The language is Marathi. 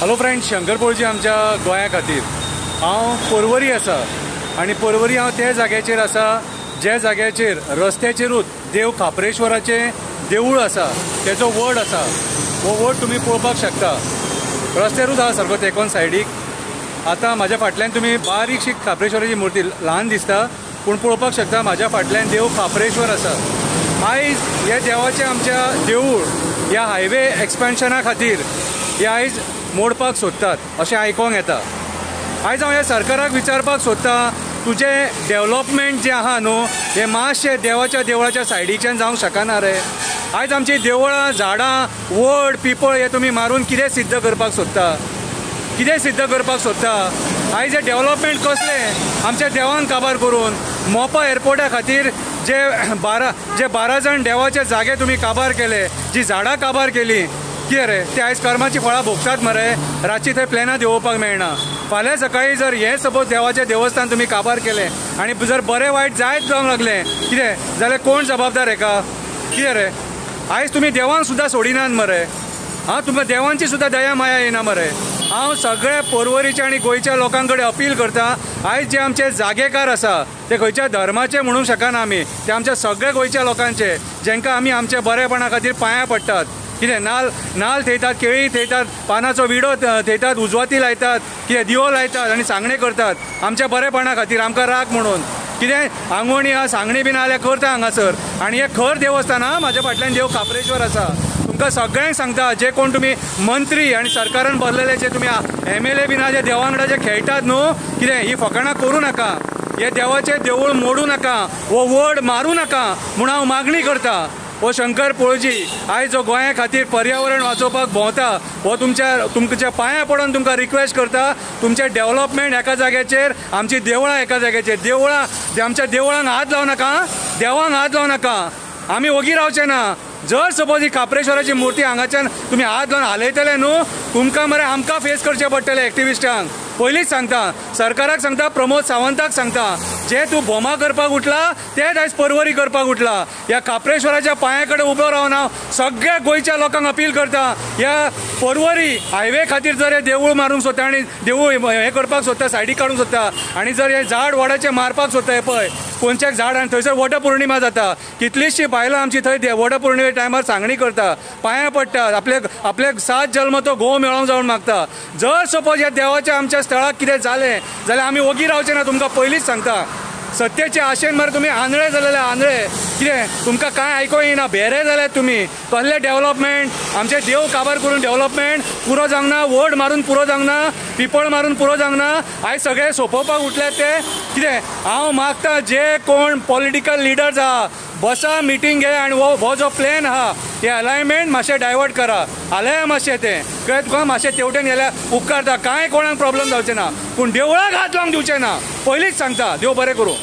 हॅलो फ्रेंड्स, शंकर पळजी आमच्या गोंया खातीर हांव पर्वरी आसा आनी पर्वरी हांव त्या जाग्याचेर आसा ज्या जाग्याचेर रस्त्याचेरूच देव खापरेश्वराचें देवूळ आसा, तेजो वड आसा। हो वड तुमी पळोवपाक शकता। रस्त्यारूच आहा सारको तेकोन सायडीक। आतां म्हाज्या फाटल्यान तुमी बारीकशी खापरेश्वराची मुर्ती ल्हान दिसता, पूण पळोवपाक शकता म्हाज्या फाटल्यान देव खापरेश्वर आसा। आयज हे देवाचें आमच्या देवूळ ह्या हायवे एक्सपेन्शना खातीर हे आयज मोडपाक सोदतात अशें आयकोंक येता। आयज हांव ह्या सरकाराक विचारपाक सोदता, तुजें डेवलॉपमेंट जें आहा न्हू हें मातशें देवाच्या देवळाच्या सायडीच्यान जावंक शकना रे। आयज आमची देवळां, झाडां, वड, पिपळ हे तुमी मारून कितें सिद्ध करपाक सोदता? कितें सिद्ध करपाक सोदता? आयज हे डेवलॉपमेंट कसलें आमच्या देवान काबार करून मोपा एअरपोर्टा खातीर जे 12 जाण देवाचे जागे तुमी काबार केले, जी झाडां काबार केली, कितें रे ते आयज कर्माची फळां भोगतात मरे। रातची थंय प्लॅनां देंवोवपाक मेळना। फाल्यां सकाळीं जर हें सपोज देवाचें देवस्थान तुमी काबार केलें आनी जर बरें वायट जायत जावंक लागलें कितें जाल्यार कोण जबाबदार हेका? कितें रे आयज तुमी देवांक सुद्दां सोडिनात मरे। तुमकां देवांची सुद्दां दया माया येना मरे। हांव सगळ्या पर्वरीच्या आनी गोंयच्या लोकां कडेन अपील करता, आयज जे आमचे जागेकार आसा ते खंयच्या धर्माचे म्हणूंक शकना आमी, ते आमच्या सगळ्या गोंयच्या लोकांचे, जेंकां आमी आमच्या बरेपणा खातीर पांयां पडटात। कितें नाल्ल थेयतात, केळी थेयतात, पानाचो विडो थेयतात, उजवाती लायतात, कितें दिवो लायतात आनी सांगणे करतात आमच्या बरेपणा खातीर, आमकां राख म्हणून। कितें आंगवणी आहा, सांगणी बीन आल्या करता हांगासर। आनी हे खर देवस्थान आहा, म्हाज्या फाटल्यान देव खापरेश्वर आसा। तुमकां सगळ्यांक सांगता, जे कोण तुमी मंत्री आनी सरकारान बसलेले जे तुमी MLA बीन जे देवा वांगडा जे खेळटात न्हू, कितें ही फकाणां करूं नाका। हे देवाचें देवूळ मोडूं नाका, हो वड मारूं नाका म्हूण हांव मागणी करता। हो शंकर पळजी आयज जो गोंया खातीर पर्यावरण वाचोवपाक भोंवता, हो तुमच्या पांयां पडून तुमकां रिक्वेस्ट करता, तुमचें डेवलॉपमेंट एका जाग्याचेर, आमची देवळां एका जाग्याचेर, आमच्या देवळांक हात लावं नाका, देवांक हात लावं नाका, आमी ओगी रावचे ना। जर सपोज ही खापरेश्वराची मुर्ती हांगाच्यान तुमी हात लावन हालयतले न्हू, तुमकां मरे आमकां फेस करचें पडटलें एक्टिविस्टांक। पयलींच सांगता, सरकाराक सांगता, प्रमोद सावंताक सांगता, जे तूं बोमा करपाक उठला तेच आयज पर्वरी करपाक उठला। ह्या खापरेश्वराच्या पांया कडेन उबो रावन हांव सगळ्या गोंयच्या लोकांक अपील करता, ह्या पर्वरी हायवे खातीर जर हे देवूळ मारूंक सोदता आनी देवूळ हे करपाक सोदता, सायडीक काडूंक सोदता, आनी जर हे झाड वडाचें मारपाक सोदता, हे पळय कोणचें झाड, आनी थंयसर वटपौर्णिमा जाता, कितलींशीं बायलां आमची थंय वटपौर्णिमे टायमार सांगणी करता, पांयां पडटात, आपले 7 जल्म तो घोव मेळोंक जावन मागता। जर सपोज ह्या देवाच्या आमच्या स्थळाक कितें जालें जाल्यार आमी ओगी रावचे ना, तुमकां पयलींच सांगता। सत्तेचे आशेन मरे तुमी आंधळे जालेले, आंधळे। कितें तुमकां कांय आयको येना, भेरे जाल्यात तुमी। कसले डेवलॉपमेंट, आमचे देव काबार करून डेवलॉपमेंट पुरो जावंक ना, वड मारून पुरो जावंक ना, पिपळ मारून पुरो जावंक ना। आयज सगळे सोंपोवपाक उठल्यात ते। कितें हांव मागता, जे कोण पॉलिटिकल लिडर्स आहा, बसा, मिटींग घे आनी हो जो प्लॅन आहा हे अलायनमेंट मातशें डायवर्ट करा, आल्या मातशें तें कळ्ळें तुका, मातशें तेवटेन गेल्यार उपकारता। कांय कोणाक प्रॉब्लेम जावचें ना, पूण देवळाक हात लावंक दिवचें ना, पयलींच सांगता। देव बरें करूं।